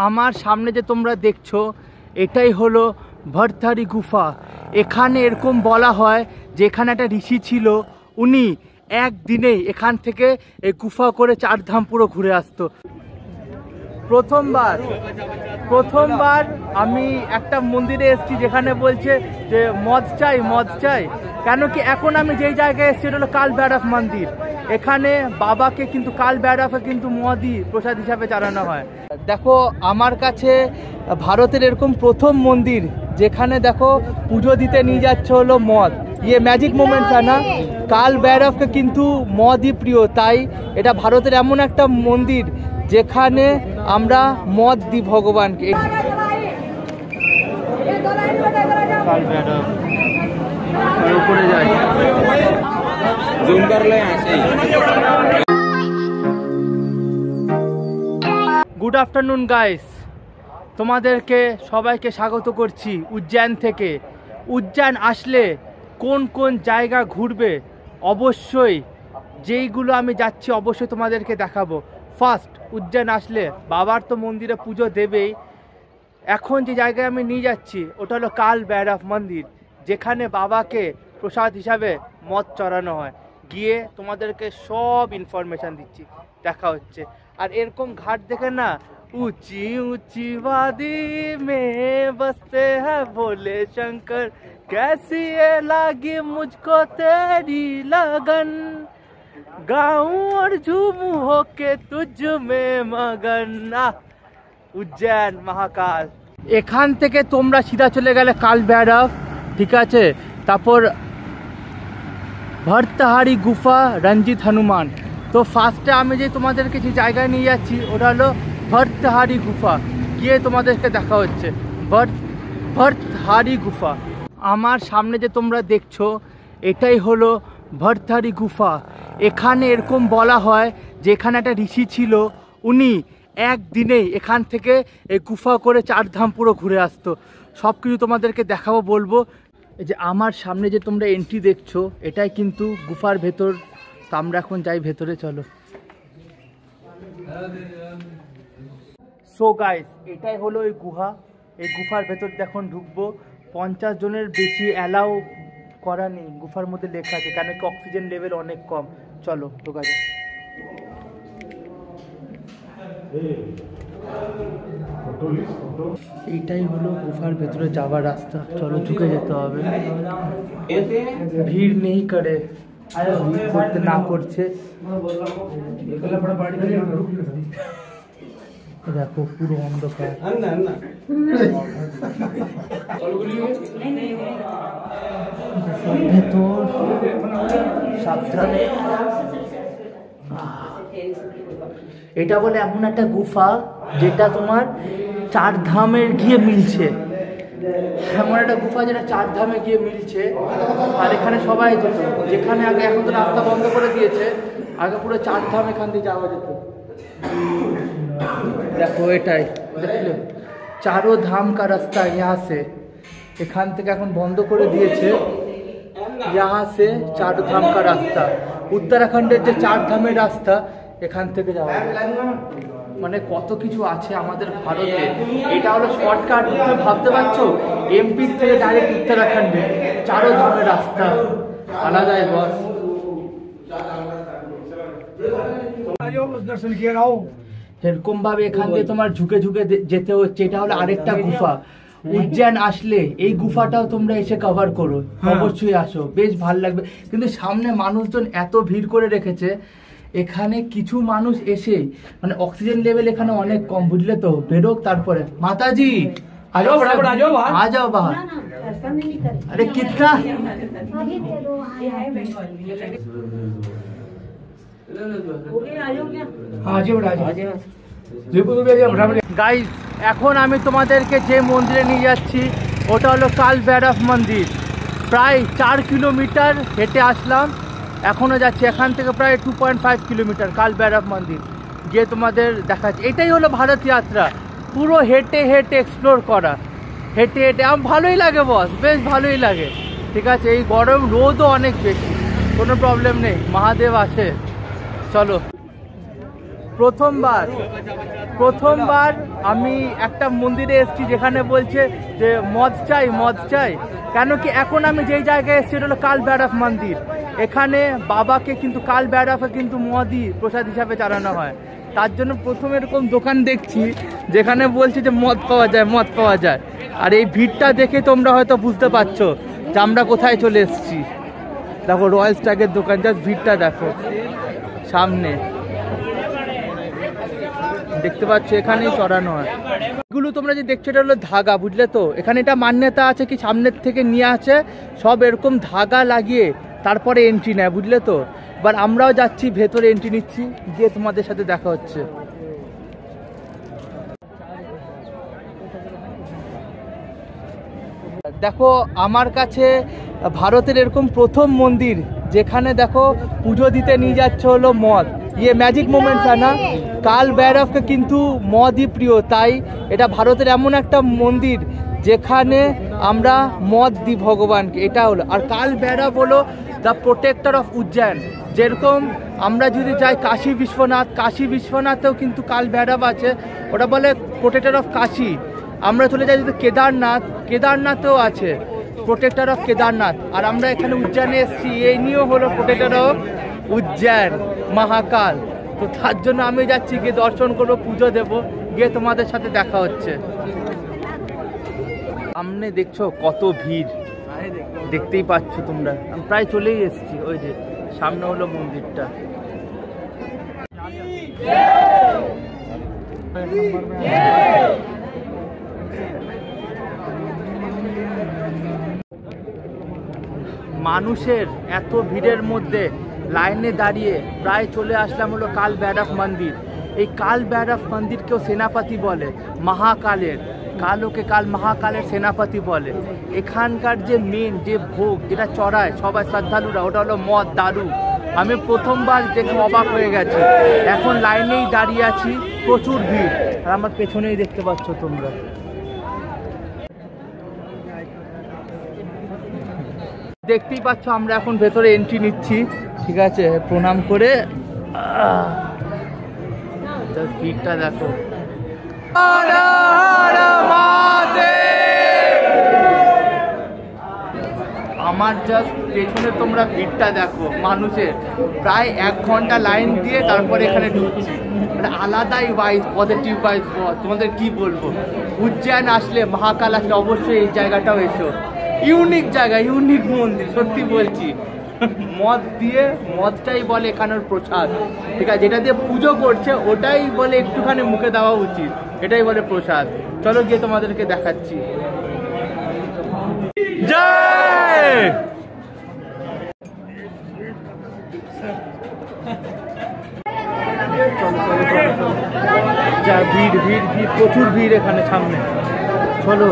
আমার সামনে যে তোমরা দেখছো এটাই হলো ভরতারি গুফা। এখানে এরকম বলা হয় যে এখানে একটা ঋষি ছিল, উনি একদিনেই এখান থেকে এই গুফা করে 4 ধাম পুরো ঘুরে আসতো। প্রথমবার আমি একটা মন্দিরে এসেছি যেখানে বলছে যে মদ চাই, কেন কি এখন আমি যেই জায়গায় এসেছি এটা হলো কাল ভৈরব মন্দির। এখানে বাবাকে কিন্তু কাল ভৈরবকে কিন্তু মদই প্রসাদ হিসাবে চালানো হয়। দেখো আমার কাছে ভারতের এরকম প্রথম মন্দির যেখানে দেখো পুজো দিতে নিয়ে যাচ্ছে হলো মদ। ইয়ে ম্যাজিক মোমেন্টস है না, কাল ভৈরবকে কিন্তু মদই প্রিয়, তাই এটা ভারতের এমন একটা মন্দির যেখানে আমরা মদ দিই ভগবানকে। কাল ভৈরব উপরে যাই, জুম করলে আসে। গুড আফটারনুন গাইস, তোমাদেরকে সবাইকে স্বাগত করছি উজ্জয়ন থেকে। উজ্জয়ন আসলে কোন কোন জায়গা ঘুরবে অবশ্যই যেইগুলো আমি যাচ্ছি অবশ্যই তোমাদেরকে দেখাবো। ফার্স্ট উজ্জয়ন আসলে বাবার তো মন্দিরে পুজো দেবেই। এখন যে জায়গায় আমি নিয়ে যাচ্ছি ওটা হলো কাল ভৈরব মন্দির, যেখানে বাবাকে প্রসাদ হিসাবে মদ চড়ানো হয়। গিয়ে তোমাদেরকে সব ইনফরমেশান দিচ্ছি, দেখা হচ্ছে। আর এরকম ঘাট দেখে না, ऊंची ऊंची वादी में बसते हैं भोले शंकर, कैसी ये लागी मुझको तेरी लगन, गाऊं और झूमू होके तुझ में मगन। উজ্জয়ন মহাকাল। এখান থেকে তোমরা সিধা চলে গেলে কাল ভৈরব, ঠিক আছে। তারপর ভরতারি গুফা, রঞ্জিত হনুমান। তো ফার্স্টে আমি যে তোমাদেরকে যে জায়গায় নিয়ে যাচ্ছি ওটা হলো ভরতারি গুফা। গিয়ে তোমাদেরকে দেখা হচ্ছে ভরতারি গুফা। আমার সামনে যে তোমরা দেখছো এটাই হলো ভরতারি গুফা। এখানে এরকম বলা হয় যে এখানে একটা ঋষি ছিল, উনি একদিনেই এখান থেকে এই গুফা করে 4 ধাম পুরো ঘুরে আসতো। সব কিছু তোমাদেরকে দেখাবো, বলবো। এই যে আমার সামনে যে তোমরা এন্ট্রি দেখছো এটাই কিন্তু গুফার ভেতর। তো আমরা এখন যাই ভেতরে, চলো। সো গাইস, এটাই হলো এই গুহা। এই গুফার ভেতর এখন ঢুকবো। 50 জনের বেশি অ্যালাউ করা নেই, গুফার মধ্যে লেখা আছে, কেন কি অক্সিজেন লেভেল অনেক কম। চলো ঢোকা যাক। এইটাই হলো গুফার ভেতরে যাওয়ার রাস্তা। চলো ঢুকে যেতে হবে। ভিড় নেই করে করতে না করছে। দেখো পুরো অন্ধকার। ভেতর সাবধানে। এটা বলে এমন একটা গুফা যেটা তোমার 4 ধামের গিয়ে মিলছে। এমন একটা গুফা যেটা 4 ধামে গিয়ে মিলছে। আর এখানে সবাই যেত, যেখানে আগে, এখন তো রাস্তা বন্ধ করে দিয়েছে, আগে পুরো 4 ধাম এখান দিয়ে যাওয়া যেত। দেখো এটাই দেখলে, 4 ধাম কা রাস্তা यहाँ से, এখান থেকে এখন বন্ধ করে দিয়েছে। यहाँ से 4 ধাম কা রাস্তা, উত্তরাখণ্ডের যে 4 ধামের রাস্তা এখান থেকে যাওয়া যায়। মানে কত কিছু আছে আমাদের ভারতে। এটা হলো শর্টকাট, তুমি ভাবতে পারছো এমপি থেকে ডাইরেক্ট উত্তরাখণ্ডে 4 ধামের রাস্তা আলাদাই বস। এরকম ভাবে এখান থেকে তোমার ঝুঁকে ঝুঁকে যেতে হচ্ছে। এটা হলো আরেকটা গুফা। উজ্জয়ন আসলে এই গুফাটাও তোমরা এসে কভার করো, অবশ্যই আসো, বেশ ভালো লাগবে। কিন্তু সামনে মানুষজন এত ভিড় করে রেখেছে, এখানে কিছু মানুষ এসে মানে অক্সিজেন লেভেল এখানে অনেক কম, বুঝলে তো, বেরোক তারপরে। মাতাজি আজাও আজাও বাহার। আরে কিतना গাইস, এখন আমি তোমাদেরকে যে মন্দিরে নিয়ে যাচ্ছি ওটা হলো কাল ভৈরব মন্দির। প্রায় 4 কিলোমিটার হেঁটে আসলাম, এখনও যাচ্ছি। এখান থেকে প্রায় 2.5 কিলোমিটার কাল ভৈরব মন্দির। গিয়ে তোমাদের দেখাচ্ছি। এটাই হলো ভারত যাত্রা, পুরো হেঁটে হেঁটে এক্সপ্লোর করা। হেঁটে হেঁটে আমার ভালোই লাগে বস, বেশ ভালোই লাগে, ঠিক আছে। এই গরম, রোদও অনেক বেশি, কোনো প্রবলেম নেই, মহাদেব আছে। চলো প্রথমবার আমি একটা মন্দিরে এসেছি যেখানে বলছে যে মদ চাই। কেন কি এখন আমি যেই জায়গায় এসেছি এটা হলো কাল ভৈরব মন্দির। এখানে বাবাকে কিন্তু কাল ভৈরবে কিন্তু মদই প্রসাদ হিসাবে চালানো হয়। তার জন্য প্রথমে এরকম দোকান দেখছি যেখানে বলছে যে মদ পাওয়া যায়। আর এই ভিড়টা দেখে তোমরা হয়তো বুঝতে পারছো যে আমরা কোথায় চলে এসেছি। দেখো রয়্যাল স্ট্যাগের দোকান, জাস্ট ভিড়টা দেখো সামনে দেখতে পাচ্ছ, এখানেই চড়ানো হয়। এগুলো তোমরা যে দেখছো এটা হলো ধাগা, বুঝলে তো? এখানে এটা মান্যতা আছে কি সামনের থেকে নিয়ে আসে সব এরকম ধাগা লাগিয়ে তারপরে এন্ট্রি নেয়, বুঝলে তো? এবার আমরাও যাচ্ছি ভেতরে, এন্ট্রি নিচ্ছি, গিয়ে তোমাদের সাথে দেখা হচ্ছে। দেখো আমার কাছে ভারতের এরকম প্রথম মন্দির যেখানে দেখো পুজো দিতে নিয়ে যাচ্ছে হলো মদ। ইয়ে ম্যাজিক মোমেন্টস है ना, কাল ভৈরবকে কিন্তু মদই প্রিয়, তাই এটা ভারতের এমন একটা মন্দির যেখানে আমরা মদ দিই ভগবানকে, এটা হলো। আর কাল ভৈরব হলো দ্য প্রোটেক্টর অফ উজ্জয়ন। যেরকম আমরা যদি যাই কাশী বিশ্বনাথেও কিন্তু কাল ভৈরব আছে, ওটা বলে প্রোটেক্টর অফ কাশী। আমরা চলে যাই যদি কেদারনাথেও আছে প্রোটেক্টর অফ কেদারনাথ। আর আমরা এখানে উজ্জয়নে এসেছি, এই নিয়েও হলো প্রোটেক্টর অফ উজ্জয়ন মহাকাল। তো তার জন্য আমি যাচ্ছি, গিয়ে দর্শন করবো, পুজো দেবো, গিয়ে তোমাদের সাথে দেখা হচ্ছে। সামনে দেখছো কত ভিড়, দেখতেই পাচ্ছ তোমরা। আমি প্রায় চলেই এসেছি, ওই যে সামনে হলো মন্দিরটা। মানুষের এত ভিড়ের মধ্যে লাইনে দাঁড়িয়ে প্রায় চলে আসলাম হলো কাল ভৈরব মন্দির। এই কাল ভৈরব মন্দিরকেও সেনাপতি বলে, মহাকালের। কাল মহাকালের সেনাপতি বলে। এখানকার যে মেন যে ভোগ যেটা চড়ায় সবাই শ্রদ্ধালুরা, ওটা হলো মদ, দারু। আমি প্রথমবার দেখে অবাক হয়ে গেছি। এখন লাইনেই দাঁড়িয়ে আছি, প্রচুর ভিড়। আর আমার পেছনেই দেখতে পাচ্ছ তোমরা। দেখতেই পাচ্ছ আমরা এখন ভেতরে এন্ট্রি নিচ্ছি, ঠিক আছে? প্রণাম করে ভিড়টা দেখো। আমার জাস্ট পেছনে তোমরা ভিড়টা দেখো মানুষের। প্রায় 1 ঘন্টা লাইন দিয়ে তারপরে এখানে ঢুকছি। মানে আলাদাই ওয়াইজ, পজিটিভ ওয়াইজ। তোমাদের কি বলবো, উজ্জয়ন আসলে, মহাকাল আসলে অবশ্যই এই জায়গাটাও এসো। ইউনিক জায়গা, ইউনিক মন্দির, সত্যি বলছি। মদটাই বলে এখানের প্রসাদ, ঠিক আছে? যেটা দিয়ে পুজো করছে ওটাই বলে একটুখানি মুখে দেওয়া উচিত, এটাই বলে প্রসাদ। চলো গিয়ে তোমাদেরকে দেখাচ্ছি। জয়। যা ভিড়, প্রচুর ভিড় এখানে সামনে। চলো।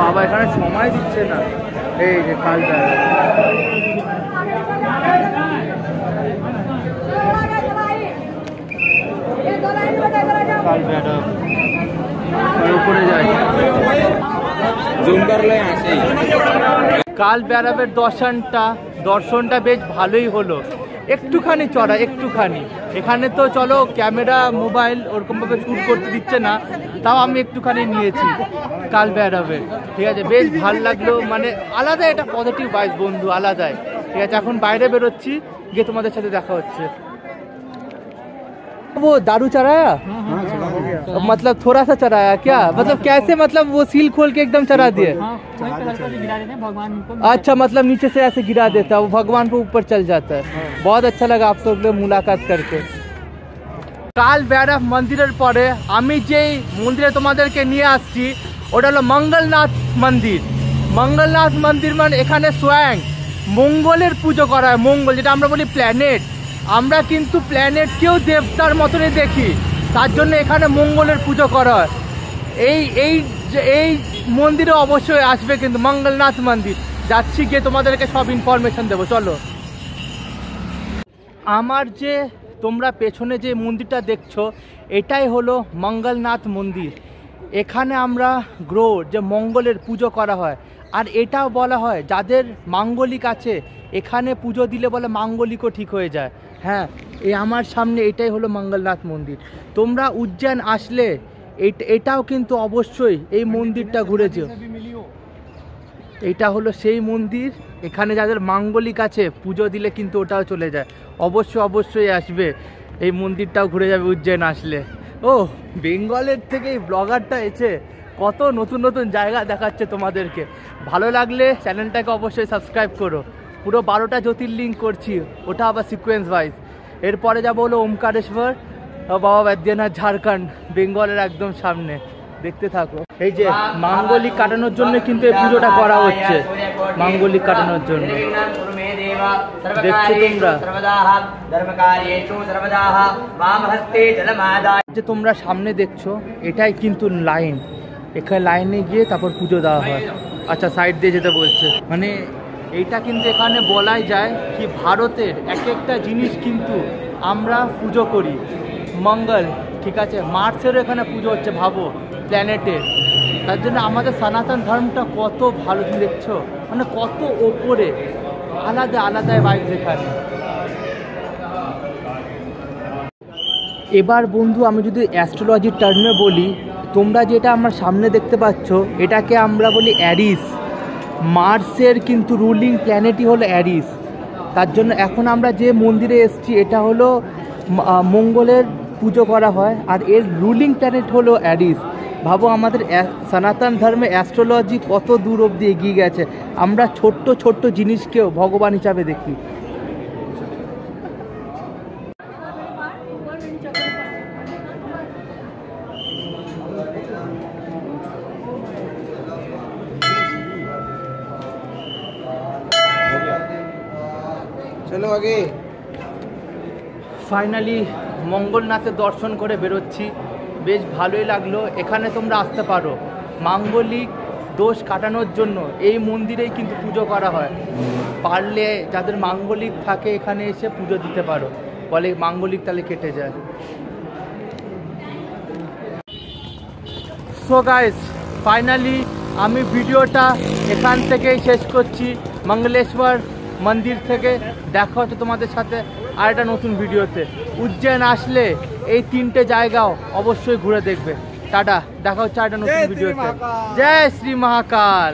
বাবা এখানে সময় দিচ্ছে না। এই যে কাল ভৈরব, উপরে যাই। কাল ভৈরবের দর্শনটা বেশ ভালোই হলো। একটুখানি চড়া, একটুখানি। এখানে তো চলো ক্যামেরা মোবাইল ওরকমভাবে শ্যুট করতে দিচ্ছে না, তাও আমি একটুখানি নিয়েছি কাল ভৈরবে, ঠিক আছে? বেশ ভালো লাগলো, মানে আলাদা, এটা পজিটিভ ভাইব বন্ধু, আলাদাই, ঠিক আছে? এখন বাইরে বেরোচ্ছি, গিয়ে তোমাদের সাথে দেখা হচ্ছে। वो दारू चढ़ाया? मतलब थोड़ा सा चढ़ाया क्या? मतलब कैसे, मतलब वो सील खोल के एकदम चढ़ा दिए? अच्छा, मतलब नीचे से ऐसे गिरा देता है, वो भगवान को ऊपर चल जाता है। बहुत अच्छा लगा आप सब लोग मुलाकात करके। কাল ভৈরব মন্দিরের পরে আমি যেই মন্দিরে তোমাদেরকে নিয়ে আসছি ওটা হলো মঙ্গলনাথ মন্দির। মঙ্গলনাথ মন্দির মানে এখানে স্বয়ং মঙ্গলের পুজো করা হয়। মঙ্গল, যেটা আমরা বলি প্ল্যানেট, আমরা কিন্তু প্ল্যানেটকেও দেবতার মতনই দেখি, তার জন্য এখানে মঙ্গলের পুজো করা হয়। এই মন্দিরে অবশ্যই আসবে কিন্তু, মঙ্গলনাথ মন্দির। যাচ্ছি, গিয়ে তোমাদেরকে সব ইনফরমেশন দেবো। চলো। আমার যে তোমরা পেছনে যে মন্দিরটা দেখছো এটাই হলো মঙ্গলনাথ মন্দির। এখানে আমরা গ্রহ যে মঙ্গলের পুজো করা হয়। আর এটাও বলা হয় যাদের মাঙ্গলিক আছে এখানে পুজো দিলে বলে মাঙ্গলিকও ঠিক হয়ে যায়। হ্যাঁ, এই আমার সামনে এটাই হলো মঙ্গলনাথ মন্দির। তোমরা উজ্জয়ন আসলে এটাও কিন্তু অবশ্যই এই মন্দিরটা ঘুরে যেও। এটা হলো সেই মন্দির, এখানে যাদের মাঙ্গলিক আছে পুজো দিলে কিন্তু ওটাও চলে যায়। অবশ্যই আসবে, এই মন্দিরটাও ঘুরে যাবে উজ্জয়ন আসলে। ও বেঙ্গলের থেকে এই ব্লগারটা এসে কত নতুন নতুন জায়গা দেখাচ্ছে তোমাদেরকে। ভালো লাগলে চ্যানেলটাকে অবশ্যই সাবস্ক্রাইব করো। পুরো 12টা জ্যোতির্লিঙ্গ করছি, ওটা আবার সিকোয়েন্স ওয়াইজ। এরপরে যাবো হলো ওমকারেশ্বর, বাবা বৈদ্যনাথ, ঝাড়খণ্ড, বেঙ্গলের একদম সামনে। দেখতে থাকো। এই যে মাঙ্গলিক কাটানোর জন্য কিন্তু এই পুজোটা করা হচ্ছে, মাঙ্গলিক কাটানোর জন্য। দেখছো তোমরা যে তোমরা সামনে দেখছো এটাই কিন্তু লাইন, এখানে লাইনে গিয়ে তারপর পুজো দেওয়া হয়। আচ্ছা, সাইড দিয়ে যেতে বলছে। মানে এইটা কিন্তু এখানে বলাই যায় কি ভারতের এক একটা জিনিস কিন্তু আমরা পুজো করি। মঙ্গল, ঠিক আছে, মার্সেরও এখানে পুজো হচ্ছে, ভাবো, প্ল্যানেটে। তার জন্য আমাদের সনাতন ধর্মটা কত ভালো, তুমি দেখছো, মানে কত ওপরে, আলাদা আলাদা ভাইব এখানে। এবার বন্ধু আমি যদি অ্যাস্ট্রোলজির টার্মে বলি, তোমরা যেটা আমার সামনে দেখতে পাচ্ছ এটাকে আমরা বলি অ্যারিস। মার্সের কিন্তু রুলিং প্ল্যানেটই হলো অ্যারিস। তার জন্য এখন আমরা যে মন্দিরে এসেছি এটা হলো মঙ্গলের পুজো করা হয়, আর এর রুলিং প্ল্যানেট হলো অ্যারিস। ভাবো আমাদের সনাতন ধর্মে অ্যাস্ট্রোলজি কত দূর অবধি এগিয়ে গেছে। আমরা ছোট্ট ছোট্ট জিনিসকেও ভগবান হিসাবে দেখি। চলো আগে। ফাইনালি মঙ্গলনাথের দর্শন করে বেরোচ্ছি, বেশ ভালোই লাগলো। এখানে তোমরা আসতে পারো, মাঙ্গলিক দোষ কাটানোর জন্য এই মন্দিরেই কিন্তু পুজো করা হয়। পারলে যাদের মাঙ্গলিক থাকে এখানে এসে পুজো দিতে পারো, বলে মাঙ্গলিক তাহলে কেটে যায়। সো গাইস, ফাইনালি আমি ভিডিওটা এখান থেকেই শেষ করছি, মঙ্গলেশ্বর মন্দির থেকে। দেখা হচ্ছে তোমাদের সাথে আর একটা নতুন ভিডিওতে। উজ্জয়ন আসলে এই 3টে জায়গাও অবশ্যই ঘুরে দেখবে। টাটা, দেখা হচ্ছে আর একটা নতুন ভিডিওতে। জয় শ্রী মহাকাল।